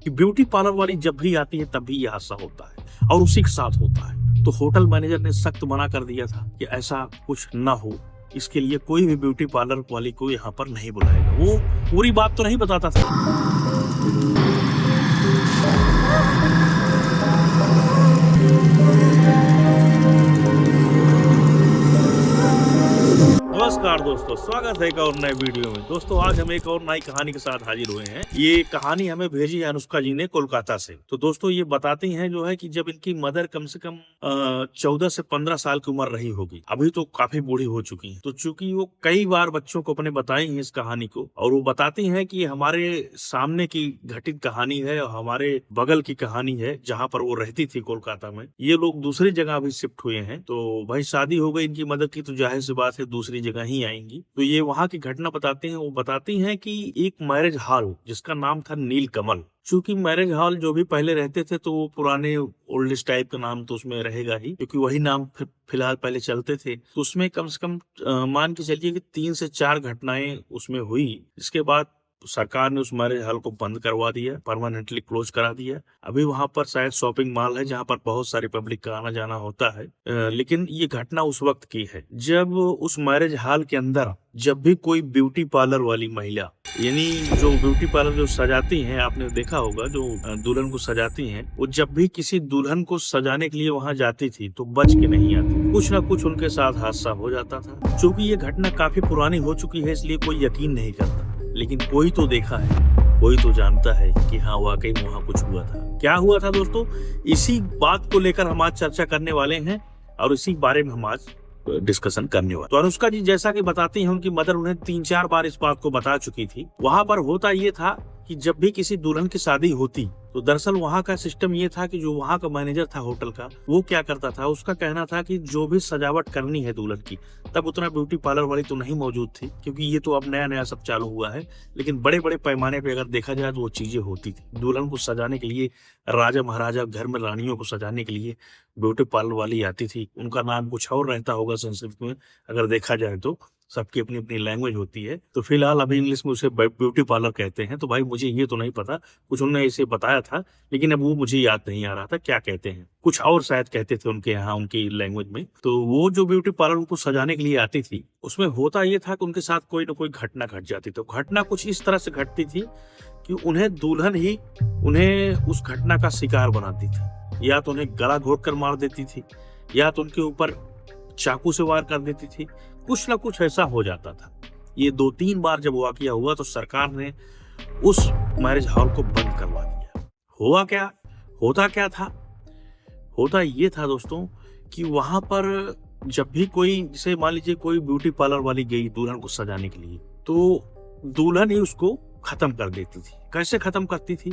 कि beauty parlour वाली जब भी आती है तब भी ये हादसा होता है और उसी के साथ होता है। तो होटल मैनेजर ने सख्त मना कर दिया था कि ऐसा कुछ ना हो, इसके लिए कोई भी ब्यूटी पार्लर वाली को यहाँ पर नहीं बुलाएगा। वो पूरी बात तो नहीं बताता था। नमस्कार दोस्तों, स्वागत है एक और नए वीडियो में। दोस्तों आज हम एक और नई कहानी के साथ हाजिर हुए हैं। ये कहानी हमें भेजी है अनुष्का जी ने कोलकाता से। तो दोस्तों ये बताती हैं जो है कि जब इनकी मदर कम से कम 14 से 15 साल की उम्र रही होगी, अभी तो काफी बूढ़ी हो चुकी हैं। तो चूंकि वो कई बार बच्चों को अपने बताई है इस कहानी को, और वो बताती हैं कि हमारे सामने की घटित कहानी है और हमारे बगल की कहानी है। जहाँ पर वो रहती थी कोलकाता में, ये लोग दूसरी जगह अभी शिफ्ट हुए हैं। तो भाई शादी हो गई इनकी मदर की, तो जाहिर सी बात है दूसरी जगह ही आएंगी। तो ये वहाँ की घटना बताते हैं। वो बताती हैं कि एक मैरिज हॉल जिसका नाम था नील कमल, चूंकि मैरिज हॉल जो भी पहले रहते थे तो वो पुराने ओल्ड टाइप का नाम तो उसमें रहेगा ही, क्योंकि वही नाम फिलहाल पहले चलते थे। तो उसमें कम से कम मान के चलिए कि 3 से 4 घटनाएं उसमें हुई। इसके बाद सरकार ने उस मैरिज हॉल को बंद करवा दिया, परमानेंटली क्लोज करा दिया। अभी वहां पर शायद शॉपिंग मॉल है जहां पर बहुत सारी पब्लिक का आना जाना होता है। लेकिन ये घटना उस वक्त की है जब उस मैरिज हॉल के अंदर जब भी कोई ब्यूटी पार्लर वाली महिला, यानी जो ब्यूटी पार्लर जो सजाती हैं, आपने देखा होगा जो दुल्हन को सजाती हैं, वो जब भी किसी दुल्हन को सजाने के लिए वहां जाती थी तो बच के नहीं आती, कुछ ना कुछ उनके साथ हादसा हो जाता था। चूंकि ये घटना काफी पुरानी हो चुकी है इसलिए कोई यकीन नहीं करता, लेकिन कोई तो देखा है, कोई तो जानता है कि हाँ वाकई में वहां कुछ हुआ था। क्या हुआ था दोस्तों, इसी बात को लेकर हम आज चर्चा करने वाले हैं और इसी बारे में हम आज डिस्कशन करने वाले। तो अनुष्का जी जैसा कि बताती हैं, उनकी मदर उन्हें 3-4 बार इस बात को बता चुकी थी। वहां पर होता ये था कि जब भी किसी दुल्हन की शादी होती तो दरअसल वहां का सिस्टम ये था कि जो वहां का मैनेजर था होटल का, वो क्या करता था, उसका कहना था कि जो भी सजावट करनी है दुल्हन की, तब उतना ब्यूटी पार्लर वाली तो नहीं मौजूद थी क्योंकि ये तो अब नया नया सब चालू हुआ है, लेकिन बड़े बड़े पैमाने पे अगर देखा जाए तो वो चीजें होती थी। दुल्हन को सजाने के लिए, राजा महाराजा घर में रानियों को सजाने के लिए ब्यूटी पार्लर वाली आती थी। उनका नाम कुछ और रहता होगा संस्कृत में, अगर देखा जाए तो सबकी अपनी अपनी लैंग्वेज होती है। तो फिलहाल अभी इंग्लिश में उसे ब्यूटी पार्लर कहते हैं। तो भाई मुझे ये तो नहीं पता, कुछ उन्होंने इसे बताया था लेकिन अब वो मुझे याद नहीं आ रहा था क्या कहते हैं, कुछ और शायद कहते थे उनके यहाँ उनकी लैंग्वेज में। तो वो जो ब्यूटी पार्लर उनको सजाने के लिए आती थी, उसमें होता ये था कि उनके साथ कोई ना कोई घटना घट जाती। तो घटना कुछ इस तरह से घटती थी कि उन्हें दुल्हन ही उन्हें उस घटना का शिकार बनाती थी। या तो उन्हें गला घोट कर मार देती थी, या तो उनके ऊपर चाकू से वार कर देती थी, कुछ ना कुछ ऐसा हो जाता था। ये 2-3 बार जब वाकया हुआ तो सरकार ने उस मैरिज हॉल को बंद करवा दिया। हुआ क्या, होता क्या था, होता ये था दोस्तों कि वहां पर जब भी कोई, जैसे मान लीजिए कोई ब्यूटी पार्लर वाली गई दुल्हन को सजाने के लिए, तो दुल्हन ही उसको खत्म कर देती थी। कैसे खत्म करती थी,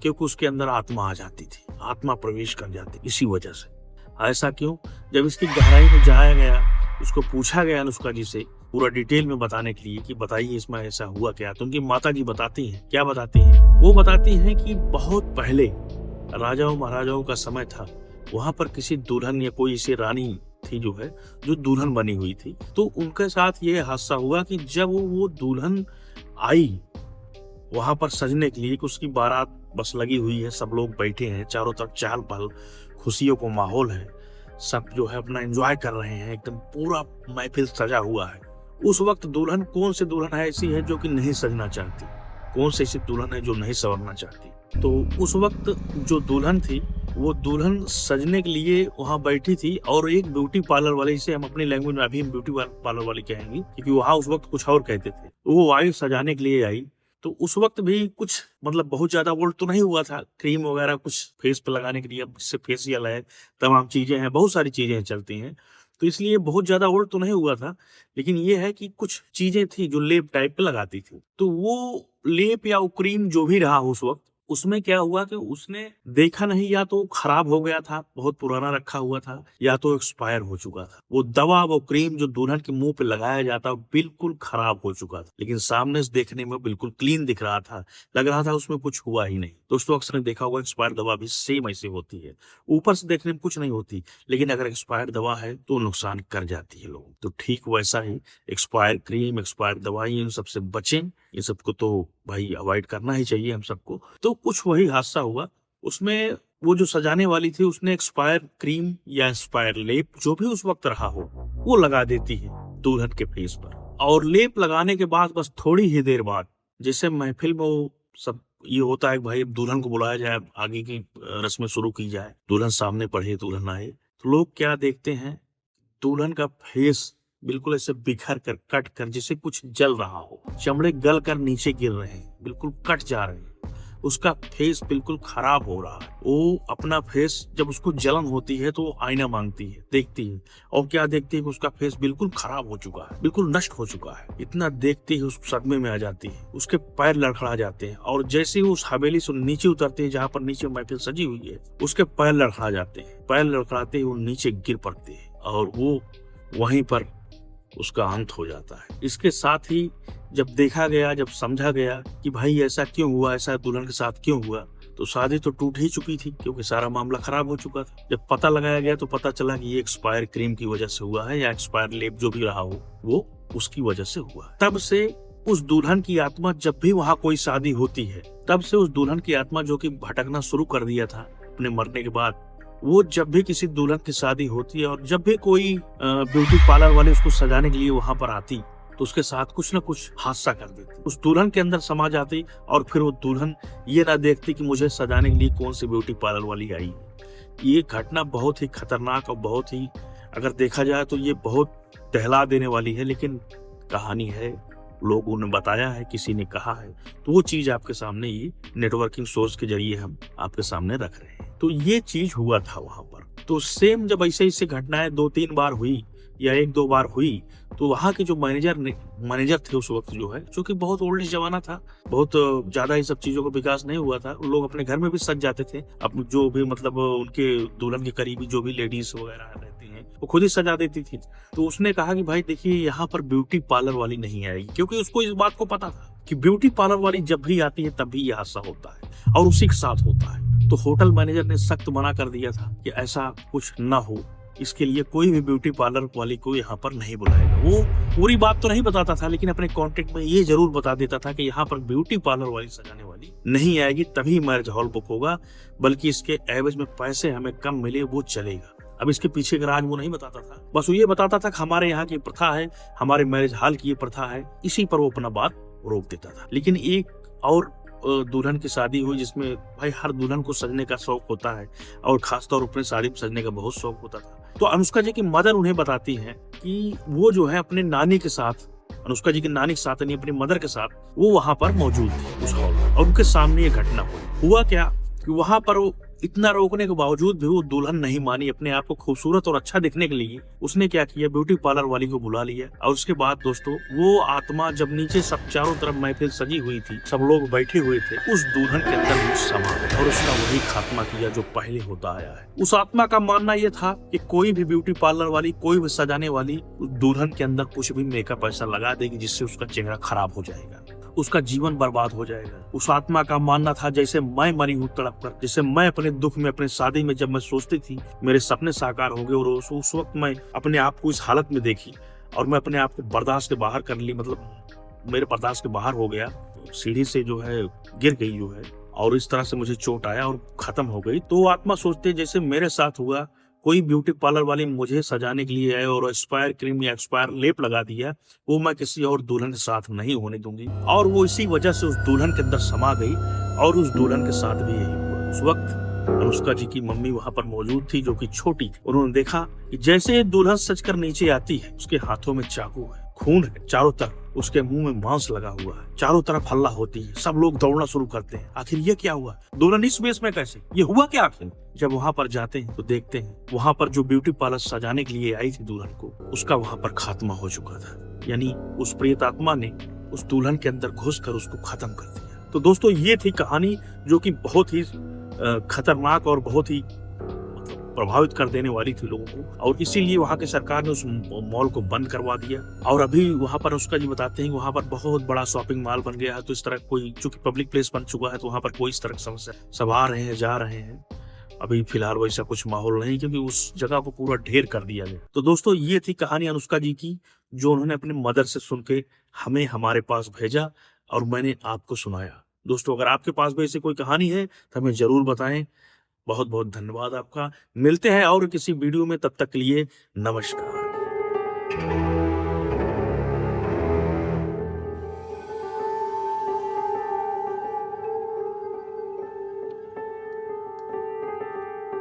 क्योंकि उसके अंदर आत्मा आ जाती थी, आत्मा प्रवेश कर जाती। इसी वजह से ऐसा क्यों, जब इसकी गहराई में जाया गया, उसको पूछा गया अनुष्का जी से पूरा डिटेल में बताने के लिए कि बताइए इसमें ऐसा हुआ क्या, तो उनकी माता जी बताती हैं। क्या बताती हैं, वो बताती हैं कि बहुत पहले राजाओं महाराजाओं का समय था, वहां पर किसी दुल्हन या कोई ऐसी रानी थी जो है, जो दुल्हन बनी हुई थी। तो उनके साथ ये हादसा हुआ कि जब वो दुल्हन आई वहां पर सजने के लिए, कि उसकी बारात बस लगी हुई है, सब लोग बैठे हैं, चारों तरफ चहल पहल, खुशियों को माहौल है, सब जो है अपना एंजॉय कर रहे हैं, एकदम पूरा महफिल सजा हुआ है। उस वक्त दुल्हन, कौन सी दुल्हन है ऐसी है जो कि नहीं सजना चाहती, कौन सी ऐसी दुल्हन है जो नहीं संवरना चाहती। तो उस वक्त जो दुल्हन थी, वो दुल्हन सजने के लिए वहां बैठी थी, और एक ब्यूटी पार्लर वाले, इसे हम अपनी लैंग्वेज में अभी ब्यूटी पार्लर वाली कहेंगे क्योंकि वहां उस वक्त कुछ और कहते थे, वो आई सजाने के लिए आई। तो उस वक्त भी कुछ मतलब बहुत ज्यादा वोल्ट तो नहीं हुआ था, क्रीम वगैरह कुछ फेस पे लगाने के लिए, अब जिससे फेशियल है, तमाम चीजें हैं, बहुत सारी चीजें चलती हैं, तो इसलिए बहुत ज्यादा वोल्ट तो नहीं हुआ था। लेकिन ये है कि कुछ चीजें थी जो लेप टाइप पे लगाती थी। तो वो लेप या वो क्रीम जो भी रहा उस वक्त, उसमें क्या हुआ कि उसने देखा नहीं, या तो खराब हो गया था, बहुत पुराना रखा हुआ था, या तो एक्सपायर हो चुका था। वो दवा, वो क्रीम जो दुल्हन के मुंह पे लगाया जाता, बिल्कुल खराब हो चुका था, लेकिन सामने से देखने में बिल्कुल क्लीन दिख रहा था, लग रहा था उसमें कुछ हुआ ही नहीं। दोस्तों अक्सर ने देखा होगा एक्सपायर दवा भी सेम ऐसे होती है, ऊपर से देखने में कुछ नहीं होती, लेकिन अगर एक्सपायर दवा है तो नुकसान कर जाती है लोग। तो ठीक वैसा ही एक्सपायर क्रीम, एक्सपायर दवाई, इन सबसे बचें, ये सबको तो भाई अवॉइड करना ही चाहिए हम सबको। तो कुछ वही हादसा हुआ, उसमें वो जो सजाने वाली थी उसने एक्सपायर क्रीम या एक्सपायर लेप जो भी उस वक्त रहा हो वो लगा देती है दुल्हन के फेस पर। और लेप लगाने के बाद बस थोड़ी ही देर बाद जैसे महफिल में वो सब ये होता है कि भाई दुल्हन को बुलाया जाए, आगे की रस्में शुरू की जाए, दुल्हन सामने पढ़े, दुल्हन आए, तो लोग क्या देखते हैं, दुल्हन का फेस बिल्कुल ऐसे बिखर कर कट कर जैसे कुछ जल रहा हो, चमड़े गल कर नीचे गिर रहे हैं, बिल्कुल कट जा रहे हैं, उसका फेस बिल्कुल खराब हो रहा है। वो अपना फेस जब उसको जलन होती है तो वो आईना मांगती है, देखती है, और क्या देखती है कि उसका फेस बिल्कुल खराब हो चुका है, बिल्कुल नष्ट हो चुका है। इतना देखती है उस सदमे में आ जाती है, उसके पैर लड़खड़ा जाते हैं, और जैसे ही उस हवेली से नीचे उतरते हैं जहाँ पर नीचे महफिल सजी हुई है, उसके पैर लड़खड़ा जाते हैं, पैर लड़खड़ाते ही वो नीचे गिर पड़ते हैं और वो वहीं पर उसका अंत हो जाता है। इसके साथ ही जब देखा गया, जब समझा गया कि भाई ऐसा क्यों हुआ, ऐसा दुल्हन के साथ क्यों हुआ, तो शादी तो टूट ही चुकी थी क्योंकि सारा मामला खराब हो चुका था। जब पता लगाया गया तो पता चला कि ये एक्सपायर क्रीम की वजह से हुआ है या एक्सपायर लेप जो भी रहा हो वो उसकी वजह से हुआ। तब से उस दुल्हन की आत्मा जब भी वहाँ कोई शादी होती है, तब से उस दुल्हन की आत्मा जो कि भटकना शुरू कर दिया था अपने मरने के बाद, वो जब भी किसी दुल्हन की शादी होती है और जब भी कोई ब्यूटी पार्लर वाले उसको सजाने के लिए वहां पर आती तो उसके साथ कुछ ना कुछ हादसा कर देती, उस दुल्हन के अंदर समा जाती और फिर वो दुल्हन ये ना देखती कि मुझे सजाने के लिए कौन सी ब्यूटी पार्लर वाली आई है। ये घटना बहुत ही खतरनाक और बहुत ही, अगर देखा जाए तो ये बहुत दहला देने वाली है, लेकिन कहानी है, लोगों ने बताया है, किसी ने कहा है, तो वो चीज आपके सामने ये नेटवर्किंग सोर्स के जरिए हम आपके सामने रख रहे हैं। तो ये चीज हुआ था वहां पर। तो सेम जब ऐसे घटनाएं 2-3 बार हुई या 1-2 बार हुई, तो वहां के जो मैनेजर थे उस वक्त जो है, जो कि बहुत ओल्ड जमाना था, बहुत ज्यादा ये सब चीजों का विकास नहीं हुआ था, लोग अपने घर में भी सज जाते थे, अब जो भी मतलब उनके दुल्हन के करीबी जो भी लेडीज वगैरह रहती हैं वो खुद ही सजा देती थी। तो उसने कहा कि भाई देखिए यहाँ पर ब्यूटी पार्लर वाली नहीं आएगी, क्योंकि उसको इस बात को पता था कि ब्यूटी पार्लर वाली जब भी आती है तभी यह हादसा होता है और उसी के साथ होता है। तो होटल मैनेजर ने सख्त मना कर दिया था कि ऐसा कुछ ना हो, इसके लिए कोई भी ब्यूटी पार्लर वाली को यहाँ पर नहीं बुलाएगा। वो पूरी बात तो नहीं बताता था, लेकिन अपने कॉन्ट्रैक्ट में ये जरूर बता देता था कि यहाँ पर ब्यूटी पार्लर वाली सजाने वाली नहीं आएगी, तभी मैरिज हॉल बुक होगा, बल्कि इसके एवज में पैसे हमें कम मिले वो चलेगा। अब इसके पीछे का राज वो नहीं बताता था, बस वो ये बताता था कि हमारे यहाँ की प्रथा है, हमारे मैरिज हॉल की ये प्रथा है, इसी पर वो अपना बात रोक देता था। लेकिन एक और दुल्हन की शादी हुई जिसमें भाई हर दुल्हन को सजने का शौक होता है और खासतौर अपने शादी में सजने का बहुत शौक होता था। तो अनुष्का जी की मदर उन्हें बताती हैं कि वो जो है अपने नानी के साथ, अनुष्का जी की नानी के साथ, अपनी मदर के साथ वो वहां पर मौजूद थे उस हॉल में, और उनके सामने ये घटना हुआ क्या कि वहां पर वो इतना रोकने के बावजूद भी वो दुल्हन नहीं मानी। अपने आप को खूबसूरत और अच्छा दिखने के लिए उसने क्या किया, ब्यूटी पार्लर वाली को बुला लिया, और उसके बाद दोस्तों वो आत्मा जब नीचे सब चारों तरफ महफिल सजी हुई थी, सब लोग बैठे हुए थे, उस दुल्हन के अंदर वो समा और उसका वही खात्मा किया जो पहले होता आया है। उस आत्मा का मानना यह था कि कोई भी ब्यूटी पार्लर वाली, कोई भी सजाने वाली उस दुल्हन के अंदर कुछ भी मेकअप ऐसा लगा देगी जिससे उसका चेहरा खराब हो जाएगा, उसका जीवन बर्बाद हो जाएगा। उस आत्मा का मानना था जैसे मैं मरी हूँ तड़प कर, जैसे मैं अपने दुख में, अपने शादी में जब मैं सोचती थी मेरे सपने साकार होंगे और उस वक्त मैं अपने आप को इस हालत में देखी और मैं अपने आप को बर्दाश्त के बाहर कर ली, मतलब मेरे बर्दाश्त के बाहर हो गया, सीढ़ी से जो है गिर गई जो है, और इस तरह से मुझे चोट आया और खत्म हो गई। तो आत्मा सोचते जैसे मेरे साथ हुआ, कोई ब्यूटी पार्लर वाली मुझे सजाने के लिए आए और एक्सपायर क्रीम या एक्सपायर लेप लगा दिया, वो मैं किसी और दुल्हन के साथ नहीं होने दूंगी। और वो इसी वजह से उस दुल्हन के अंदर समा गई और उस दुल्हन के साथ भी यही हुआ। उस वक्त अनुष्का जी की मम्मी वहां पर मौजूद थी जो कि छोटी थी। उन्होंने देखा कि जैसे दुल्हन सजकर नीचे आती है, उसके हाथों में चाकू है, खून है चारों तरफ, उसके मुंह में मांस लगा हुआ है, चारों तरफ हल्ला होती है, सब लोग दौड़ना शुरू करते हैं, आखिर ये क्या हुआ, दुल्हन इस वेश में कैसे, ये हुआ क्या आखिर। जब वहां पर जाते हैं तो देखते हैं वहां पर जो ब्यूटी पार्लर सजाने के लिए आई थी दुल्हन को, उसका वहां पर खात्मा हो चुका था, यानी उस प्रेत आत्मा ने उस दुल्हन के अंदर घुसकर उसको खत्म कर दिया। तो दोस्तों ये थी कहानी जो कि बहुत ही खतरनाक और बहुत ही प्रभावित कर देने वाली थी लोगों को, और इसीलिए वहां की सरकार ने उस मॉल को बंद करवा दिया। और अभी वहां पर उसका जी बताते हैं कि वहां पर बहुत बड़ा शॉपिंग मॉल बन गया है, तो इस तरह कोई, चूंकि पब्लिक प्लेस बन चुका है, तो वहां पर कोई इस तरह की समस्या, सब आ रहे हैं जा रहे हैं, अभी फिलहाल वैसा कुछ माहौल नहीं, क्योंकि उस जगह को पूरा ढेर कर दिया गया। तो दोस्तों ये थी कहानी अनुष्का जी की, जो उन्होंने अपने मदर से सुन के हमें हमारे पास भेजा और मैंने आपको सुनाया। दोस्तों अगर आपके पास भी ऐसी कोई कहानी है तो हमें जरूर बताएं। बहुत बहुत धन्यवाद आपका। मिलते हैं और किसी वीडियो में, तब तक के लिए नमस्कार।